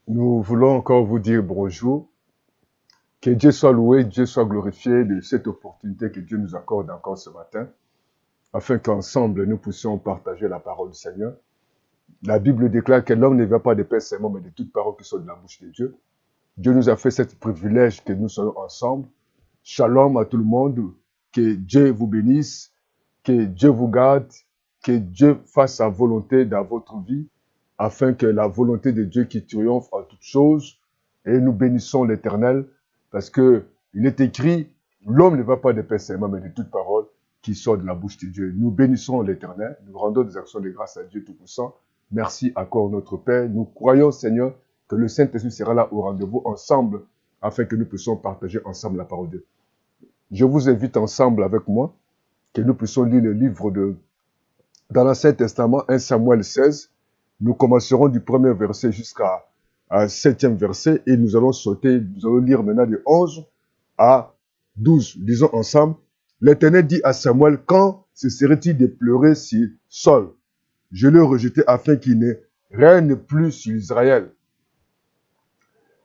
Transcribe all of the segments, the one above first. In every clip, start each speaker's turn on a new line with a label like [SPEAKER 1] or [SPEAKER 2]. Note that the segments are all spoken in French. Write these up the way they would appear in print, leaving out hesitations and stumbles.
[SPEAKER 1] Nous voulons encore vous dire bonjour. Que Dieu soit loué, Dieu soit glorifié de cette opportunité que Dieu nous accorde encore ce matin, afin qu'ensemble nous puissions partager la parole du Seigneur. La Bible déclare que l'homme ne vient pas de pain seulement, mais de toute parole qui sort de la bouche de Dieu. Dieu nous a fait ce privilège que nous soyons ensemble. Shalom à tout le monde. Que Dieu vous bénisse, que Dieu vous garde, que Dieu fasse sa volonté dans votre vie, afin que la volonté de Dieu qui triomphe en toutes choses, et nous bénissons l'Éternel, parce que il est écrit, l'homme ne va pas de pain seulement, mais de toute parole qui sort de la bouche de Dieu. Nous bénissons l'Éternel, nous rendons des actions de grâce à Dieu Tout-Puissant. Merci encore notre Père. Nous croyons, Seigneur, que le Saint-Esprit sera là au rendez-vous ensemble, afin que nous puissions partager ensemble la parole de Dieu. Je vous invite ensemble avec moi, que nous puissions lire le livre dans l'Ancien Testament, 1 Samuel 16. Nous commencerons du premier verset jusqu'à 7e verset et nous allons lire maintenant de 11 à 12. Lisons ensemble. L'Éternel dit à Samuel, quand cesserait-il de pleurer sur Saul? Je l'ai rejeté afin qu'il ne règne plus sur Israël.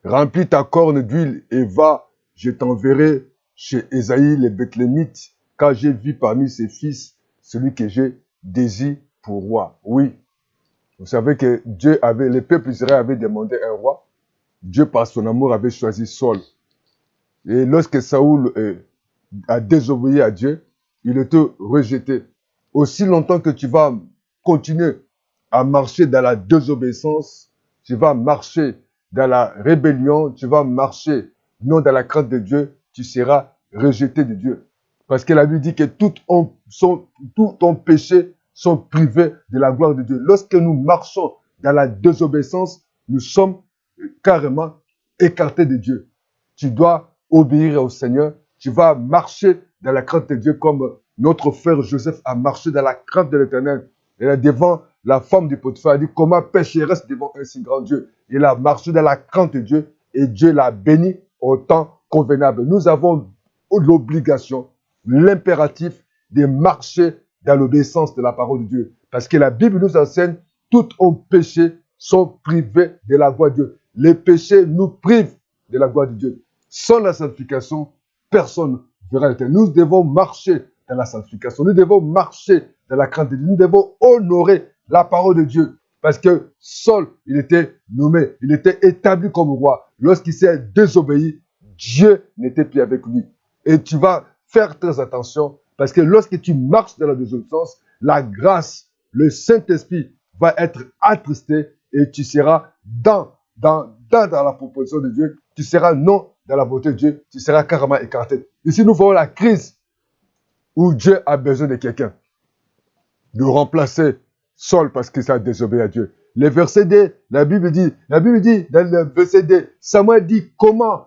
[SPEAKER 1] Remplis ta corne d'huile et va, je t'enverrai chez Ésaïe le Béthlémite, car j'ai vu parmi ses fils celui que j'ai désiré pour roi. Oui, vous savez que le peuple d'Israël avait demandé un roi. Dieu, par son amour, avait choisi Saul. Et lorsque Saoul a désobéi à Dieu, il était rejeté. Aussi longtemps que tu vas continuer à marcher dans la désobéissance, tu vas marcher dans la rébellion, tu vas marcher non dans la crainte de Dieu, tu seras rejeté de Dieu. Parce que la Bible dit que tout ton péché sont privés de la gloire de Dieu. Lorsque nous marchons dans la désobéissance, nous sommes carrément écartés de Dieu. Tu dois obéir au Seigneur. Tu vas marcher dans la crainte de Dieu comme notre frère Joseph a marché dans la crainte de l'Éternel. Et là, devant la femme du Potiphar, il a dit, comment pécheresse devant un si grand Dieu? Il a marché dans la crainte de Dieu et Dieu l'a béni au temps convenable. Nous avons l'obligation, l'impératif de marcher dans l'obéissance de la parole de Dieu. Parce que la Bible nous enseigne, tous nos péchés sont privés de la gloire de Dieu. Les péchés nous privent de la gloire de Dieu. Sans la sanctification, personne ne verra l'éternel. Nous devons marcher dans la sanctification. Nous devons marcher dans la crainte de Dieu. Nous devons honorer la parole de Dieu. Parce que Saul, il était nommé, il était établi comme roi. Lorsqu'il s'est désobéi, Dieu n'était plus avec lui. Et tu vas faire très attention, parce que lorsque tu marches dans la désobéissance, la grâce, le Saint-Esprit va être attristé et tu seras dans la proposition de Dieu, tu seras non dans la volonté de Dieu, tu seras carrément écarté. Ici, nous voyons la crise où Dieu a besoin de quelqu'un, de remplacer Saul parce qu'il s'est désobéi à Dieu. Le verset 2, la Bible dit, dans le verset 2, Samuel dit, comment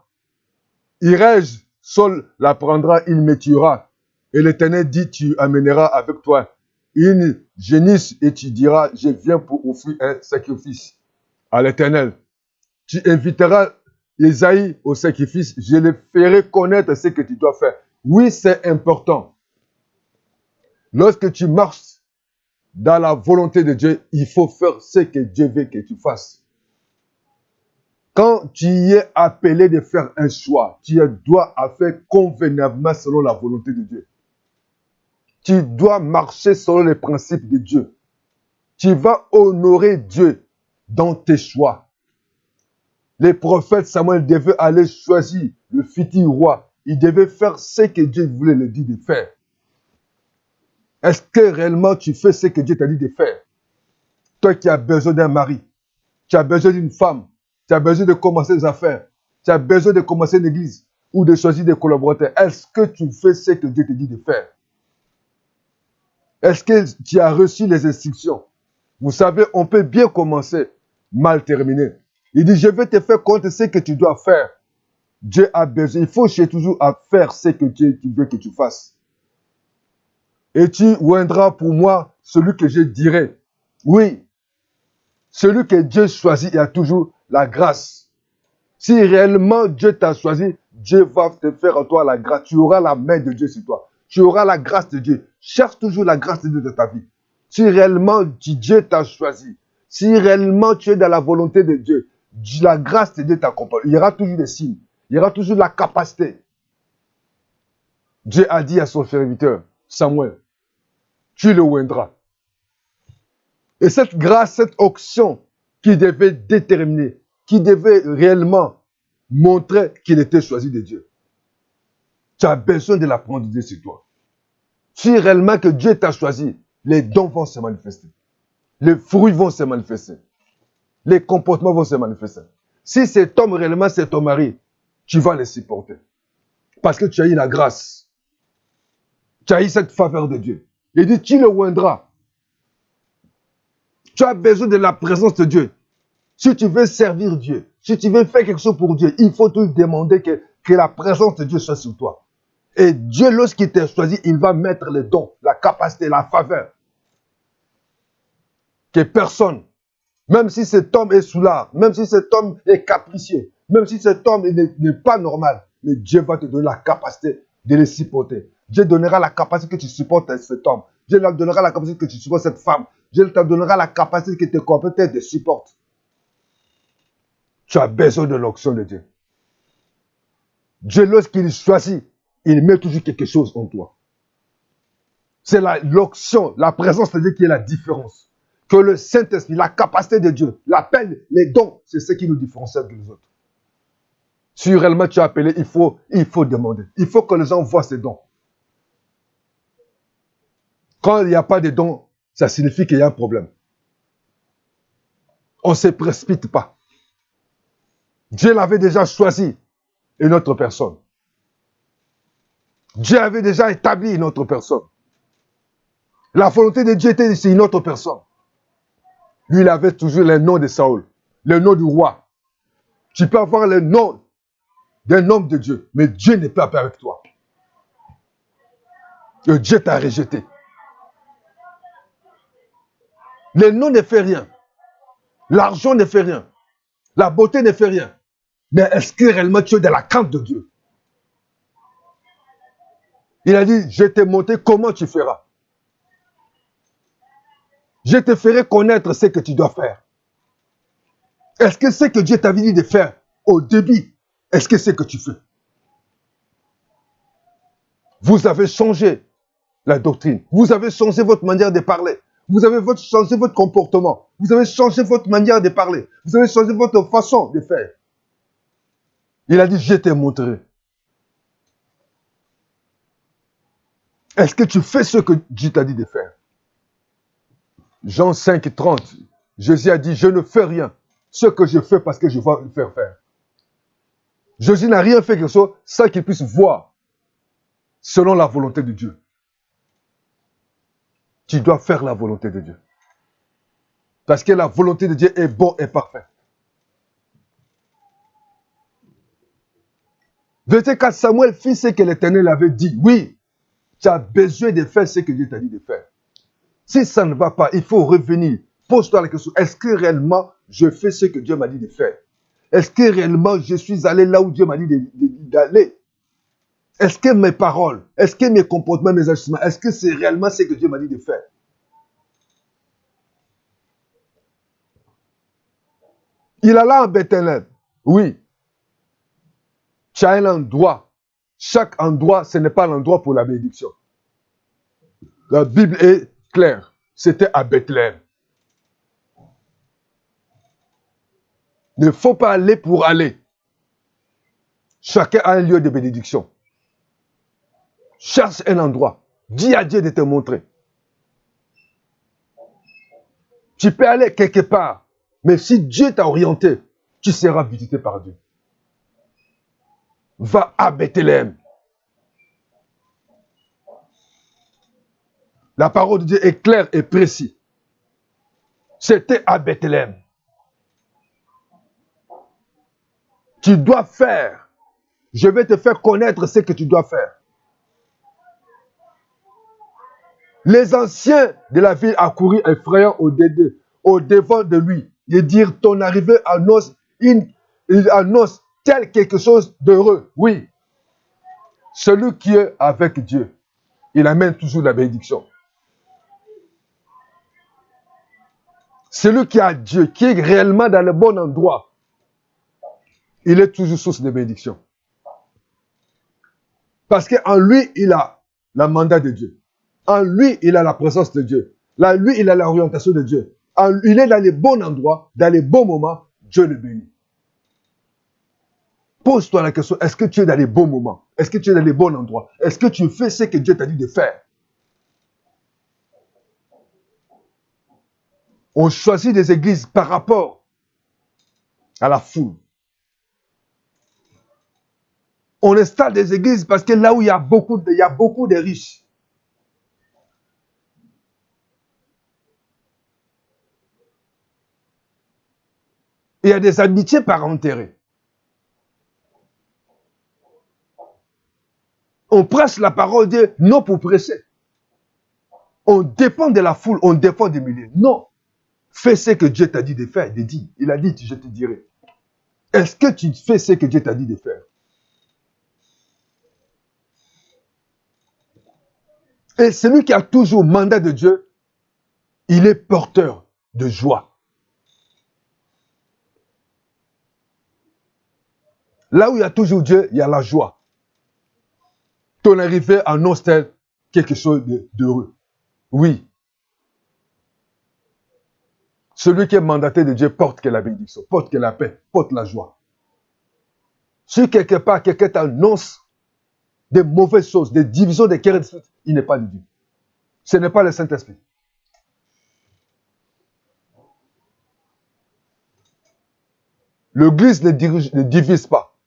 [SPEAKER 1] irai-je? Saul la prendra, il me tuera. Et l'Éternel dit, tu amèneras avec toi une génisse et tu diras, je viens pour offrir un sacrifice à l'Éternel. Tu inviteras Ésaïe au sacrifice, je le ferai connaître ce que tu dois faire. Oui, c'est important. Lorsque tu marches dans la volonté de Dieu, il faut faire ce que Dieu veut que tu fasses. Quand tu y es appelé de faire un choix, tu dois faire convenablement selon la volonté de Dieu. Tu dois marcher selon les principes de Dieu. Tu vas honorer Dieu dans tes choix. Les prophètes Samuel devaient aller choisir le futur roi. Il devait faire ce que Dieu voulait lui dire de faire. Est-ce que réellement tu fais ce que Dieu t'a dit de faire? Toi qui as besoin d'un mari, tu as besoin d'une femme, tu as besoin de commencer des affaires, tu as besoin de commencer une église ou de choisir des collaborateurs. Est-ce que tu fais ce que Dieu te dit de faire? Est-ce que tu as reçu les instructions? Vous savez, on peut bien commencer, mal terminer. Il dit, je vais te faire compte ce que tu dois faire. Dieu a besoin, il faut chercher toujours à faire ce que Dieu veut que tu fasses. Et tu oindras pour moi celui que je dirai. Oui, celui que Dieu choisit, il y a toujours la grâce. Si réellement Dieu t'a choisi, Dieu va te faire en toi la grâce. Tu auras la main de Dieu sur toi. Tu auras la grâce de Dieu. Cherche toujours la grâce de Dieu dans ta vie. Si réellement Dieu t'a choisi, si réellement tu es dans la volonté de Dieu, la grâce de Dieu t'accompagne. Il y aura toujours des signes. Il y aura toujours la capacité. Dieu a dit à son serviteur, Samuel, tu le oindras. Et cette grâce, cette onction qui devait déterminer, qui devait réellement montrer qu'il était choisi de Dieu. Tu as besoin de la prendre de Dieu sur toi. Si réellement que Dieu t'a choisi, les dons vont se manifester. Les fruits vont se manifester. Les comportements vont se manifester. Si cet homme réellement c'est ton mari, tu vas le supporter. Parce que tu as eu la grâce. Tu as eu cette faveur de Dieu. Il dit, tu le oindras. Tu as besoin de la présence de Dieu. Si tu veux servir Dieu, si tu veux faire quelque chose pour Dieu, il faut te demander que la présence de Dieu soit sur toi. Et Dieu, lorsqu'il t'a choisi, il va mettre les dons, la capacité, la faveur. Que personne, même si cet homme est soulard, même si cet homme est capricieux, même si cet homme n'est pas normal, mais Dieu va te donner la capacité de les supporter. Dieu donnera la capacité que tu supportes cet homme. Dieu te donnera la capacité que tu supportes cette femme. Dieu te donnera la capacité que tes compétences te supportent. Tu as besoin de l'onction de Dieu. Dieu, lorsqu'il choisit, il met toujours quelque chose en toi. C'est l'onction, la présence de Dieu qui est la différence. Que le Saint-Esprit, la capacité de Dieu, l'appel, les dons, c'est ce qui nous différencie des autres. Si réellement tu as appelé, il faut demander. Il faut que les gens voient ces dons. Quand il n'y a pas de dons, ça signifie qu'il y a un problème. On ne se précipite pas. Dieu l'avait déjà choisi, une autre personne. Dieu avait déjà établi une autre personne. La volonté de Dieu était sur une autre personne. Lui, il avait toujours le nom de Saül, le nom du roi. Tu peux avoir le nom d'un homme de Dieu, mais Dieu n'est pas avec toi. Et Dieu t'a rejeté. Le nom ne fait rien. L'argent ne fait rien. La beauté ne fait rien. Mais est-ce que réellement tu es dans la crainte de Dieu? Il a dit, je t'ai montré comment tu feras. Je te ferai connaître ce que tu dois faire. Est-ce que ce que Dieu t'a dit de faire au début, est-ce que c'est ce que tu fais? Vous avez changé la doctrine. Vous avez changé votre manière de parler. Vous avez changé votre comportement. Vous avez changé votre manière de parler. Vous avez changé votre façon de faire. Il a dit, je t'ai montré. Est-ce que tu fais ce que Dieu t'a dit de faire? Jean 5, 30. Jésus a dit, je ne fais rien. Ce que je fais parce que je vais le faire faire. Jésus n'a rien fait que ça sans qu'il puisse voir selon la volonté de Dieu. Tu dois faire la volonté de Dieu. Parce que la volonté de Dieu est bonne et parfaite. Verset 4, Samuel fit ce que l'Éternel avait dit. Oui, tu as besoin de faire ce que Dieu t'a dit de faire. Si ça ne va pas, il faut revenir. Pose-toi la question, est-ce que réellement je fais ce que Dieu m'a dit de faire? Est-ce que réellement je suis allé là où Dieu m'a dit d'aller? Est-ce que mes paroles, est-ce que mes comportements, mes ajustements, est-ce que c'est réellement ce que Dieu m'a dit de faire? Il alla en Bethléem. Oui. Tu as un endroit. Chaque endroit, ce n'est pas l'endroit pour la bénédiction. La Bible est claire. C'était à Bethléem. Il ne faut pas aller pour aller. Chacun a un lieu de bénédiction. Cherche un endroit. Dis à Dieu de te montrer. Tu peux aller quelque part. Mais si Dieu t'a orienté, tu seras visité par Dieu. Va à Bethléem. La parole de Dieu est claire et précise. C'était à Bethléem. Tu dois faire. Je vais te faire connaître ce que tu dois faire. Les anciens de la ville accoururent effrayants au devant de lui. Ils dirent, ton arrivée annonce tel quelque chose d'heureux. Oui. Celui qui est avec Dieu, il amène toujours la bénédiction. Celui qui a Dieu, qui est réellement dans le bon endroit, il est toujours source de bénédiction. Parce qu'en lui, il a le mandat de Dieu. En lui, il a la présence de Dieu. Là, lui, il a l'orientation de Dieu. Il est dans les bons endroits, dans les bons moments, Dieu le bénit. Pose-toi la question, est-ce que tu es dans les bons moments? Est-ce que tu es dans les bons endroits? Est-ce que tu fais ce que Dieu t'a dit de faire? On choisit des églises par rapport à la foule. On installe des églises parce que là où il y a beaucoup de riches. Il y a des amitiés par intérêt. On prêche la parole de Dieu, non pour prêcher. On dépend de la foule, on dépend des milliers. Non. Fais ce que Dieu t'a dit de faire, de dire. Il a dit, je te dirai. Est-ce que tu fais ce que Dieu t'a dit de faire? Et celui qui a toujours mandat de Dieu, il est porteur de joie. Là où il y a toujours Dieu, il y a la joie. Ton arrivée annonce quelque chose d'heureux. Oui. Celui qui est mandaté de Dieu porte que la bénédiction, porte que la paix, porte la joie. Si quelque part, quelqu'un t'annonce des mauvaises choses, des divisions, des querelles, il n'est pas de Dieu. Ce n'est pas le Saint-Esprit. L'Église ne divise pas.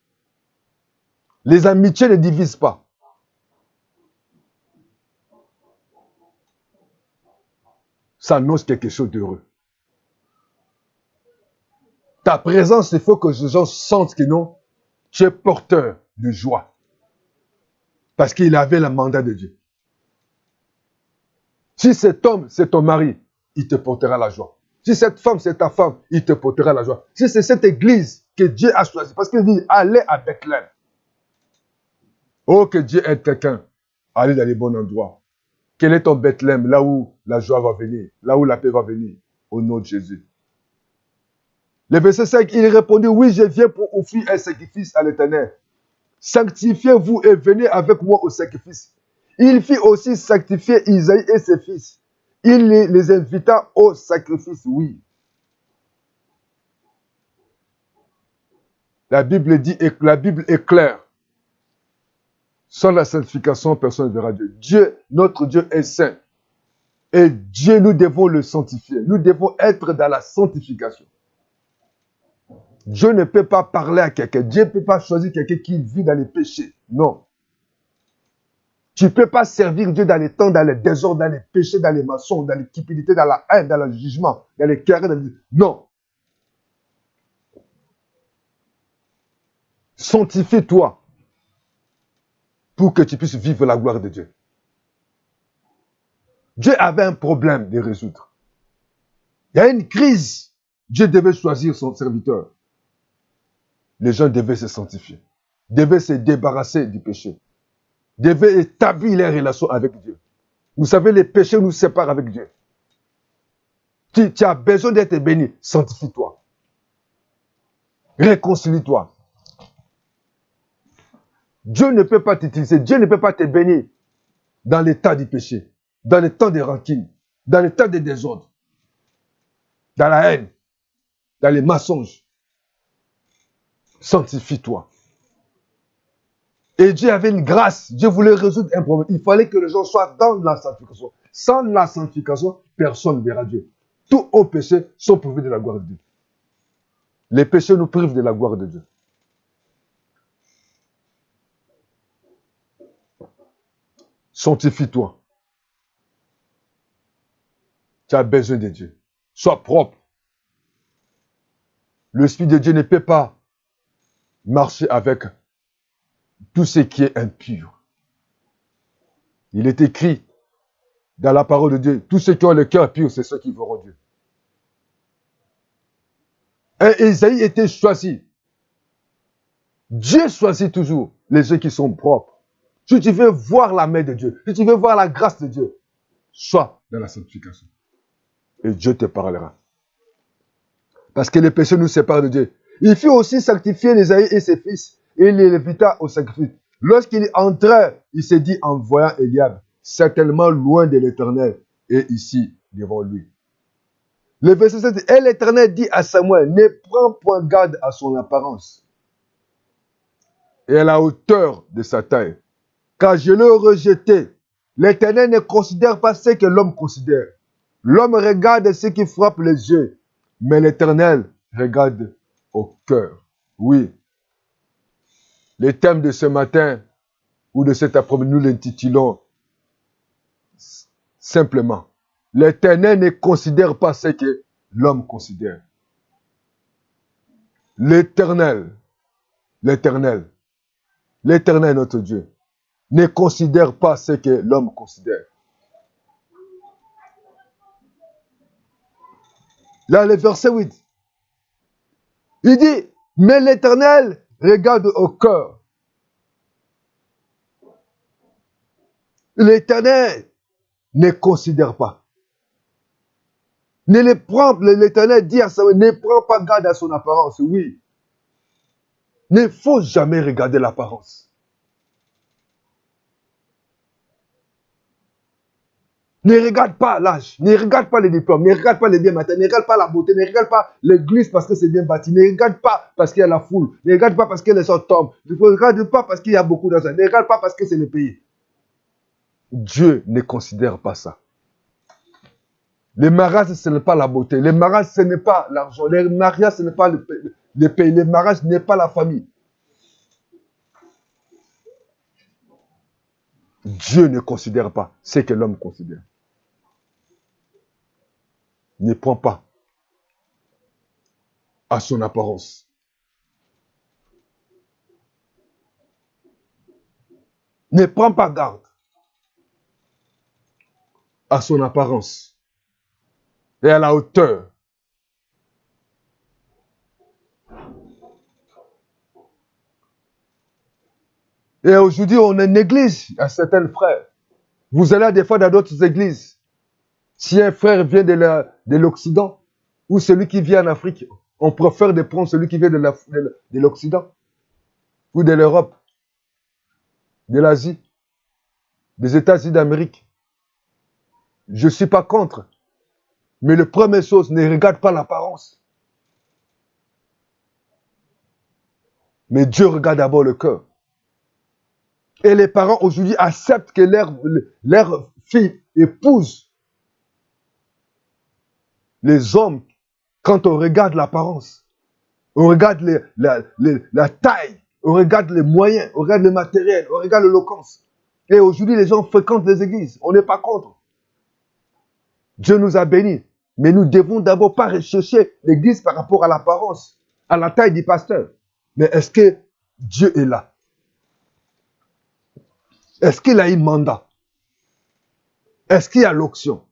[SPEAKER 1] Les amitiés ne divisent pas. Ça annonce quelque chose d'heureux. Ta présence, il faut que les gens sentent que non, tu es porteur de joie. Parce qu'il avait le mandat de Dieu. Si cet homme, c'est ton mari, il te portera la joie. Si cette femme, c'est ta femme, il te portera la joie. Si c'est cette église que Dieu a choisie, parce qu'il dit, allez à Bethléem. Oh, que Dieu aide quelqu'un à aller dans les bons endroits. Quel est ton Bethléem, là où la joie va venir, là où la paix va venir, au nom de Jésus. Le verset 5, il répondit, oui, je viens pour offrir un sacrifice à l'Éternel. Sanctifiez-vous et venez avec moi au sacrifice. Il fit aussi sanctifier Isaïe et ses fils. Il les invita au sacrifice, oui. La Bible dit, la Bible est claire. Sans la sanctification, personne ne verra Dieu. Dieu, notre Dieu est saint. Et Dieu, nous devons le sanctifier. Nous devons être dans la sanctification. Dieu ne peut pas parler à quelqu'un. Dieu ne peut pas choisir quelqu'un qui vit dans les péchés. Non. Tu ne peux pas servir Dieu dans les temps, dans les désordres, dans les péchés, dans les mensonges, dans les cupidités, dans la haine, dans le jugement, dans les querelles. Non. Sanctifie-toi pour que tu puisses vivre la gloire de Dieu. Dieu avait un problème de résoudre. Il y a une crise. Dieu devait choisir son serviteur. Les gens devaient se sanctifier, devaient se débarrasser du péché, devaient établir les relations avec Dieu. Vous savez, les péchés nous séparent avec Dieu. Tu as besoin d'être béni, sanctifie-toi. Réconcilie-toi. Dieu ne peut pas t'utiliser, Dieu ne peut pas te bénir dans l'état du péché, dans le temps des rancines, dans le temps des désordres, dans la haine, dans les mensonges. Sanctifie-toi. Et Dieu avait une grâce. Dieu voulait résoudre un problème. Il fallait que les gens soient dans la sanctification. Sans la sanctification, personne ne verra Dieu. Tous nos péchés sont privés de la gloire de Dieu. Les péchés nous privent de la gloire de Dieu. Sanctifie-toi. Tu as besoin de Dieu. Sois propre. L'Esprit de Dieu ne peut pas marcher avec tout ce qui est impur. Il est écrit dans la parole de Dieu, tous ceux qui ont le cœur pur, c'est ceux qui verront Dieu. Et Isaïe était choisi. Dieu choisit toujours les gens qui sont propres. Si tu veux voir la main de Dieu, si tu veux voir la grâce de Dieu, sois dans la sanctification. Et Dieu te parlera. Parce que les péchés nous séparent de Dieu. Il fit aussi sanctifier Ésaïe et ses fils, et il les invita au sacrifice. Lorsqu'il entrait, il se dit en voyant Eliab, certainement loin de l'Éternel, et ici, devant lui. Le verset 7, et l'Éternel dit à Samuel, ne prends point garde à son apparence et à la hauteur de sa taille, car je l'ai rejeté. L'Éternel ne considère pas ce que l'homme considère. L'homme regarde ce qui frappe les yeux, mais l'Éternel regarde au cœur. Oui. Le thème de ce matin ou de cet après-midi, nous l'intitulons simplement. L'Éternel ne considère pas ce que l'homme considère. L'Éternel, notre Dieu, ne considère pas ce que l'homme considère. Là, le verset 8, il dit, mais l'Éternel regarde au cœur. L'Éternel ne considère pas. L'Éternel dit à Samuel, ne prends pas garde à son apparence. Oui. Ne faut jamais regarder l'apparence. Ne regarde pas l'âge, ne regarde pas les diplômes, ne regarde pas les biens matériels, ne regarde pas la beauté, ne regarde pas l'église parce que c'est bien bâti, ne regarde pas parce qu'il y a la foule, ne regarde pas parce que les gens tombent, ne regarde pas parce qu'il y a beaucoup d'argent, ne regarde pas parce que c'est le pays. Dieu ne considère pas ça. Le mariage, ce n'est pas la beauté. Le mariage, ce n'est pas l'argent. Le mariage, ce n'est pas le pays. Le mariage n'est pas la famille. Dieu ne considère pas ce que l'homme considère. Ne prends pas à son apparence. Ne prends pas garde à son apparence et à la hauteur. Et aujourd'hui, on néglige à certains frères. Vous allez des fois dans d'autres églises. Si un frère vient de l'Occident ou celui qui vient en Afrique, on préfère de prendre celui qui vient de l'Occident ou de l'Europe, de l'Asie, des États-Unis d'Amérique. Je ne suis pas contre. Mais la première chose, ne regarde pas l'apparence. Mais Dieu regarde d'abord le cœur. Et les parents aujourd'hui acceptent que leur fille épouse les hommes quand on regarde l'apparence. On regarde la taille, on regarde les moyens, on regarde le matériel, on regarde l'éloquence. Et aujourd'hui, les gens fréquentent les églises. On n'est pas contre. Dieu nous a bénis. Mais nous devons d'abord pas rechercher l'église par rapport à l'apparence, à la taille du pasteur. Mais est-ce que Dieu est là? Est-ce qu'il a un mandat? Est-ce qu'il y a l'onction?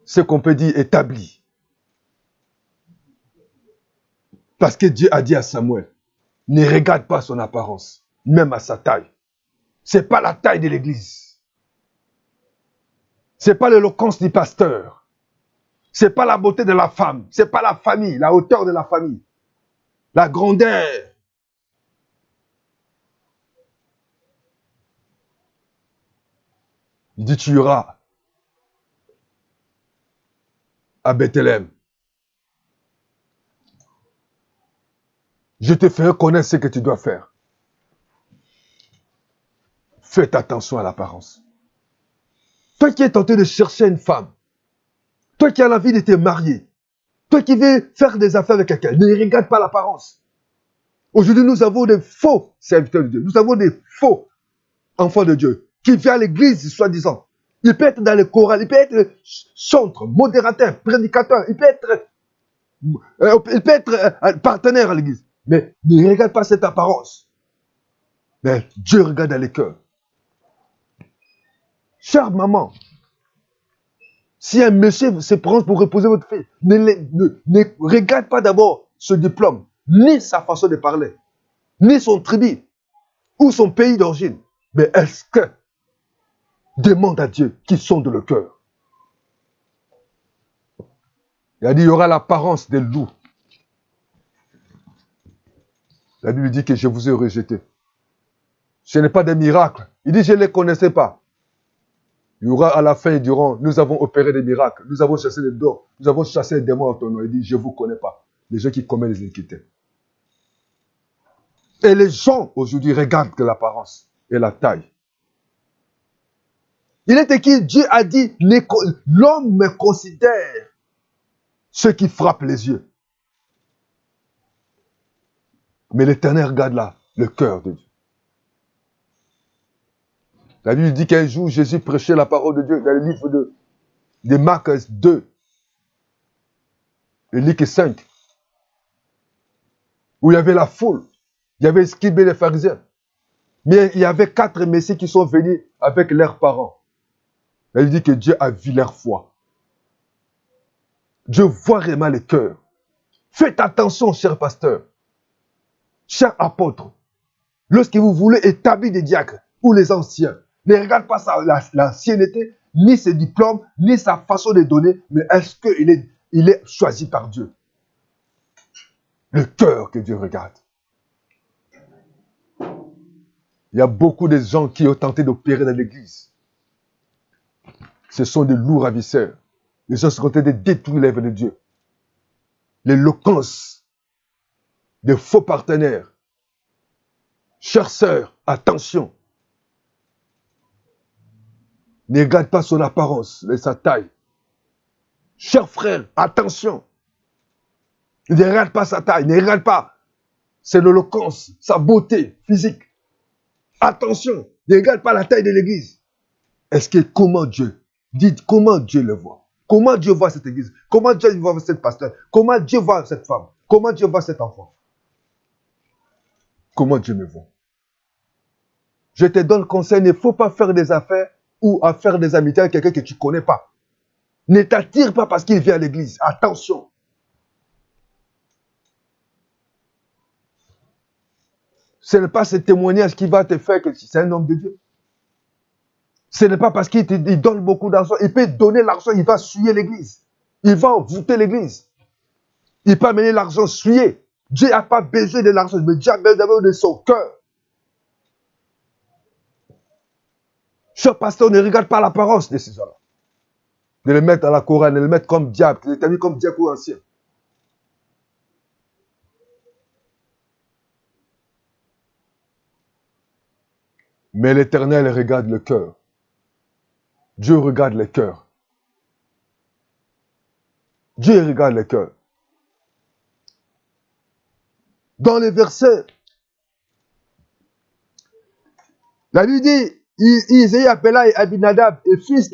[SPEAKER 1] Ce qu'on peut dire établi. Parce que Dieu a dit à Samuel, ne regarde pas son apparence, même à sa taille. Ce n'est pas la taille de l'église. Ce n'est pas l'éloquence du pasteur. Ce n'est pas la beauté de la femme. Ce n'est pas la famille, la hauteur de la famille. La grandeur. Il dit, tu iras à Bethléem. Je te ferai connaître ce que tu dois faire. Faites attention à l'apparence. Toi qui es tenté de chercher une femme, toi qui as envie de te marier, toi qui veux faire des affaires avec quelqu'un, ne regarde pas l'apparence. Aujourd'hui, nous avons des faux serviteurs de Dieu. Nous avons des faux enfants de Dieu qui viennent à l'église, soi-disant. Il peut être dans le choral, il peut être chantre, modérateur, prédicateur, il peut être partenaire à l'église. Mais ne regarde pas cette apparence. Mais Dieu regarde dans les cœurs. Chère maman, si un monsieur se prend pour épouser votre fille, ne regarde pas d'abord ce diplôme, ni sa façon de parler, ni son tribu, ou son pays d'origine. Mais est-ce que demande à Dieu qui sonde le cœur? Il a dit, il y aura l'apparence des loups La Bible dit que je vous ai rejeté. Ce n'est pas des miracles. Il dit, je ne les connaissais pas. Il y aura à la fin, ils diront, nous avons opéré des miracles, nous avons chassé les dons, nous avons chassé les démons en ton nom. Il dit, je ne vous connais pas. Les gens qui commettent les iniquités. Et les gens, aujourd'hui, regardent que l'apparence et la taille. Il est écrit, Dieu a dit, l'homme me considère ce qui frappe les yeux. Mais l'Éternel regarde là, le cœur de Dieu. La Bible dit qu'un jour, Jésus prêchait la parole de Dieu dans le livre de Marc 2, le livre 5, où il y avait la foule, il y avait les scribes et les pharisiens. Mais il y avait 4 messieurs qui sont venus avec leurs parents. La Bible dit que Dieu a vu leur foi. Dieu voit vraiment le cœur. Faites attention, chers pasteurs, chers apôtres. Lorsque vous voulez établir des diacres ou les anciens, ne regarde pas l'ancienneté, ni ses diplômes, ni sa façon de donner, mais est-ce qu'il est choisi par Dieu? Le cœur que Dieu regarde. Il y a beaucoup de gens qui ont tenté d'opérer dans l'église. Ce sont des loups ravisseurs. Les gens sont tentés de détruire l'œuvre de Dieu. L'éloquence de faux partenaires. Chères sœurs, attention. Ne regarde pas son apparence, mais sa taille. Chers frères, attention. Ne regarde pas sa taille, ne regarde pas. C'est l'éloquence, sa beauté physique. Attention, ne regarde pas la taille de l'église. Est-ce que comment Dieu, dites comment Dieu le voit? Comment Dieu voit cette église? Comment Dieu voit cette pasteur? Comment Dieu voit cette femme? Comment Dieu voit cet enfant? Comment Dieu me voit? Je te donne conseil, il ne faut pas faire des affaires ou à faire des amitiés avec quelqu'un que tu ne connais pas. Ne t'attire pas parce qu'il vient à l'église. Attention. Ce n'est pas ce témoignage qui va te faire que c'est un homme de Dieu. Ce n'est pas parce qu'il donne beaucoup d'argent. Il peut donner l'argent, il va souiller l'église. Il va envoûter l'église. Il peut amener l'argent souillé. Dieu n'a pas besoin de l'argent, mais Dieu a besoin de son cœur. Cher pasteur, ne regarde pas l'apparence de ces gens-là. De les mettre à la chorale, de les mettre comme diable, de les établir comme diable ou ancien. Mais l'Éternel regarde le cœur. Dieu regarde le cœur. Dieu regarde le cœur. Dans les versets, la Bible dit, Isaïe appela Abinadab et fils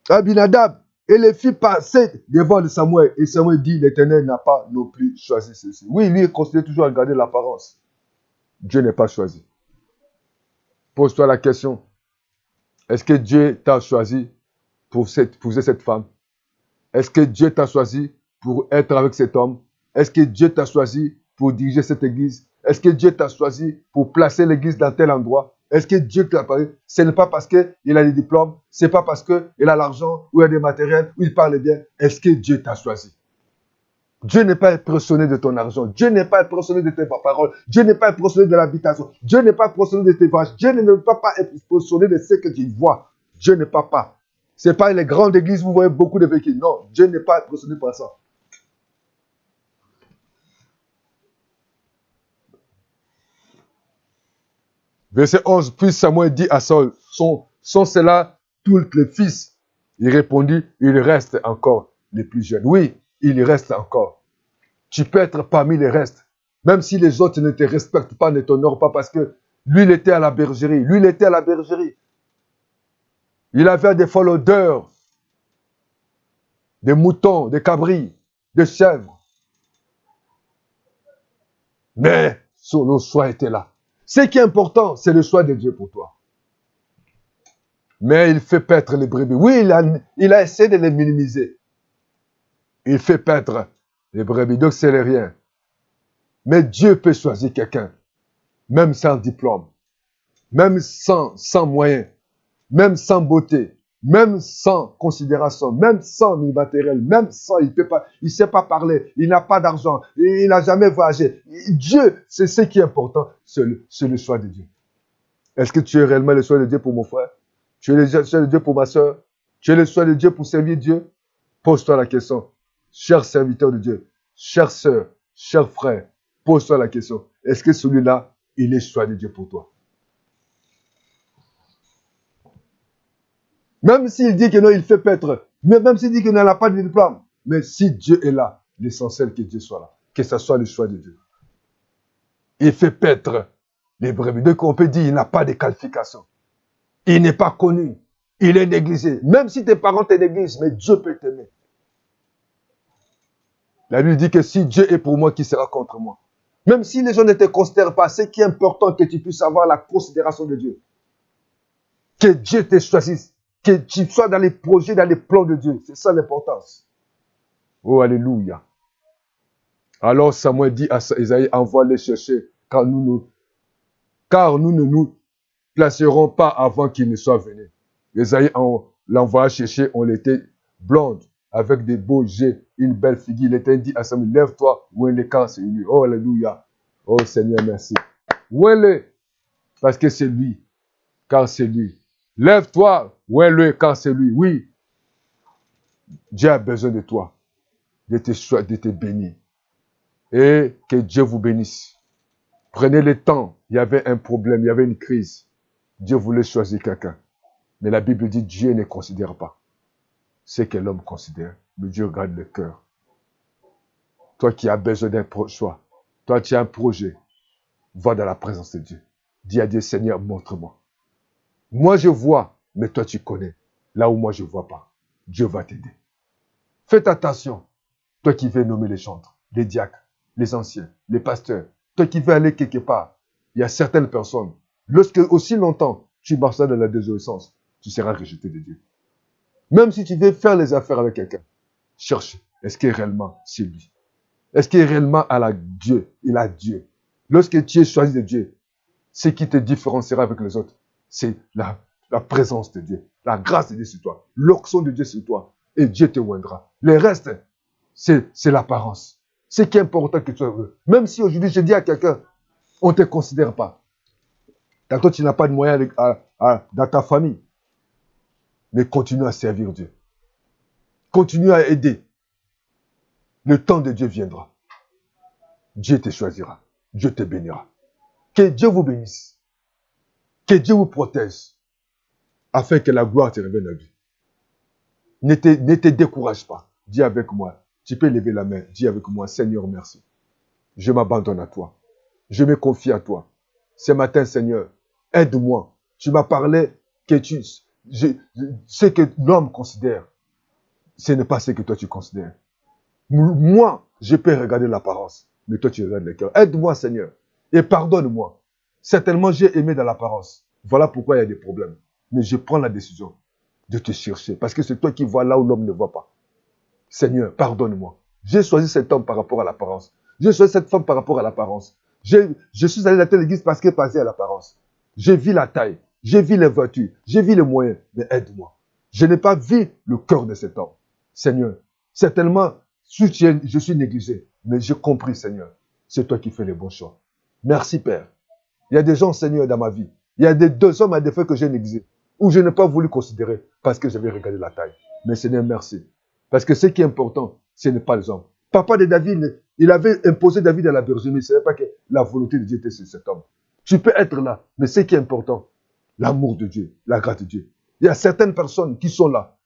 [SPEAKER 1] d'Abinadab et les fit passer devant Samuel. Et Samuel dit, l'Éternel n'a pas non plus choisi ceci. Oui, lui, il continue toujours à regarder l'apparence. Dieu n'est pas choisi. Pose-toi la question. Est-ce que Dieu t'a choisi pour épouser cette femme? Est-ce que Dieu t'a choisi pour être avec cet homme? Est-ce que Dieu t'a choisi pour diriger cette église? Est-ce que Dieu t'a choisi pour placer l'église dans tel endroit? Est-ce que Dieu t'a parlé? Ce n'est pas parce qu'il a des diplômes, ce n'est pas parce qu'il a l'argent ou il a des matériels ou il parle bien. Est-ce que Dieu t'a choisi? Dieu n'est pas impressionné de ton argent. Dieu n'est pas impressionné de tes paroles. Dieu n'est pas impressionné de l'habitation. Dieu n'est pas impressionné de tes vaches. Dieu ne peut pas impressionné de ce que tu vois. Dieu n'est pas. Ce n'est pas les grandes églises où vous voyez beaucoup de véhicules. Non, Dieu n'est pas impressionné par ça. Verset 11. Puis Samuel dit à Saul, sont cela tous les fils? Il répondit, il reste encore les plus jeunes. Oui, il reste encore. Tu peux être parmi les restes. Même si les autres ne te respectent pas, ne t'honorent pas, parce que lui, il était à la bergerie. Lui, il était à la bergerie. Il avait des folles odeurs, des moutons, des cabris, des chèvres. Mais le choix était là. Ce qui est important, c'est le choix de Dieu pour toi. Mais il fait paître les brebis. Oui, il a essayé de les minimiser. Il fait paître les brebis, donc c'est rien. Mais Dieu peut choisir quelqu'un, même sans diplôme, même sans moyens, même sans beauté, même sans considération, même sans matériel, même sans, il sait pas parler, il n'a pas d'argent, il n'a jamais voyagé. Dieu, c'est ce qui est important, c'est le choix de Dieu. Est-ce que tu es réellement le choix de Dieu pour mon frère? Tu es le choix de Dieu pour ma soeur? Tu es le choix de Dieu pour servir Dieu? Pose-toi la question. Cher serviteur de Dieu, chère sœur, cher frère, pose-toi la question. Est-ce que celui-là, il est le choix de Dieu pour toi? Même s'il dit que non, il fait paître. Même s'il dit qu'il n'a pas de diplôme. Mais si Dieu est là, l'essentiel que Dieu soit là. Que ce soit le choix de Dieu. Il fait paître les brebis. Donc on peut dire qu'il n'a pas de qualification. Il n'est pas connu. Il est négligé. Même si tes parents te négligent, mais Dieu peut t'aimer. La Bible dit que si Dieu est pour moi, qui sera contre moi? Même si les gens ne te considèrent pas, ce qui est important, que tu puisses avoir la considération de Dieu. Que Dieu te choisisse. Que tu sois dans les projets, dans les plans de Dieu. C'est ça l'importance. Oh, alléluia. Alors Samuel dit à Isaïe, envoie-les chercher, car nous ne nous placerons pas avant qu'il ne soit venu. Isaïe l'envoya chercher, on était blonde, avec des beaux jets, une belle figure. Il était dit à Samuel, lève-toi, où est le camp, c'est lui. Oh, alléluia. Oh Seigneur, merci. Où est-le? Parce que c'est lui, car c'est lui. Lève-toi, où est-le, car c'est lui. Oui, Dieu a besoin de toi, de te bénir. Et que Dieu vous bénisse. Prenez le temps. Il y avait un problème, il y avait une crise. Dieu voulait choisir quelqu'un. Mais la Bible dit Dieu ne considère pas ce que l'homme considère. Mais Dieu regarde le cœur. Toi qui as besoin d'un choix, toi qui as un projet, va dans la présence de Dieu. Dis à Dieu, Seigneur, montre-moi. Moi je vois, mais toi tu connais. Là où moi je ne vois pas, Dieu va t'aider. Faites attention. Toi qui veux nommer les chantres, les diacres, les anciens, les pasteurs, toi qui veux aller quelque part, il y a certaines personnes, lorsque aussi longtemps tu marcheras dans la désobéissance, tu seras rejeté de Dieu. Même si tu veux faire les affaires avec quelqu'un, cherche, est-ce que réellement c'est lui? Est-ce qu'il réellement a Dieu? Il a Dieu. Lorsque tu es choisi de Dieu, ce qui te différenciera avec les autres, c'est la présence de Dieu, la grâce de Dieu sur toi, l'onction de Dieu sur toi, et Dieu te oindra. Le reste, c'est l'apparence. Ce qui est important que tu sois heureux. Même si aujourd'hui je dis à quelqu'un, on ne te considère pas. D'accord, tu n'as pas de moyens dans ta famille. Mais continue à servir Dieu. Continue à aider. Le temps de Dieu viendra. Dieu te choisira. Dieu te bénira. Que Dieu vous bénisse. Que Dieu vous protège. Afin que la gloire te revienne à lui. Ne te décourage pas. Dis avec moi. Tu peux lever la main. Dis avec moi, Seigneur, merci. Je m'abandonne à toi. Je me confie à toi. Ce matin, Seigneur, aide-moi. Tu m'as parlé que ce que l'homme considère, ce n'est pas ce que toi tu considères. Moi, je peux regarder l'apparence, mais toi tu regardes le cœur. Aide-moi, Seigneur, et pardonne-moi. Certainement, j'ai aimé dans l'apparence. Voilà pourquoi il y a des problèmes. Mais je prends la décision de te chercher, parce que c'est toi qui vois là où l'homme ne voit pas. Seigneur, pardonne-moi. J'ai choisi cet homme par rapport à l'apparence. J'ai choisi cette femme par rapport à l'apparence. Je suis allé dans telle église parce qu'elle passait à l'apparence. J'ai vu la taille, j'ai vu les voitures, j'ai vu les moyens, mais aide-moi. Je n'ai pas vu le cœur de cet homme. Seigneur, certainement, je suis négligé, mais j'ai compris, Seigneur, c'est toi qui fais les bons choix. Merci, Père. Il y a des gens, Seigneur, dans ma vie. Il y a deux hommes à des fois que j'ai négligés, ou je n'ai pas voulu considérer parce que j'avais regardé la taille. Mais Seigneur, merci. Parce que ce qui est important, ce n'est pas les hommes. Papa de David, il avait imposé David à la bergerie, mais ce n'est pas que la volonté de Dieu était sur cet homme. Tu peux être là, mais ce qui est important, l'amour de Dieu, la grâce de Dieu. Il y a certaines personnes qui sont là.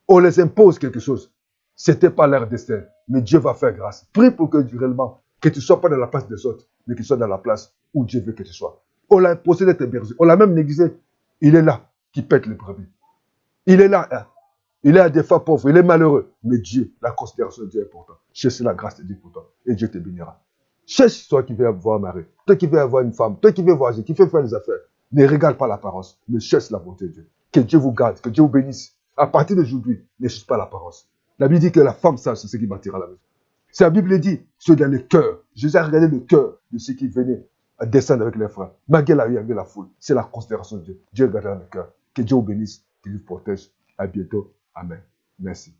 [SPEAKER 1] On les impose quelque chose. Ce n'était pas leur destin, mais Dieu va faire grâce. Prie pour que réellement, que tu ne sois pas dans la place des autres, mais que tu sois dans la place où Dieu veut que tu sois. On l'a imposé d'être berger. On l'a même négligé. Il est là, qui pète les brebis. Il est là, hein. Il est à des fois pauvre, il est malheureux. Mais Dieu, la considération de Dieu est importante. Cherche la grâce de Dieu pour toi. Et Dieu te bénira. Cherche toi qui veux avoir un mari, toi qui veux avoir une femme, toi qui veux voyager, qui veut faire des affaires. Ne regarde pas l'apparence, mais cherche la volonté de Dieu. Que Dieu vous garde, que Dieu vous bénisse. À partir d'aujourd'hui, ne cherche pas l'apparence. La Bible dit que la femme sage, c'est ce qui bâtira la maison. C'est la Bible dit, c'est dans le cœur. Jésus a regardé le cœur de ceux qui venaient à descendre avec les frères. Malgré la foule, c'est la considération de Dieu. Dieu regarde dans le cœur. Que Dieu vous bénisse, qu'il vous protège. À bientôt. Amen. Merci.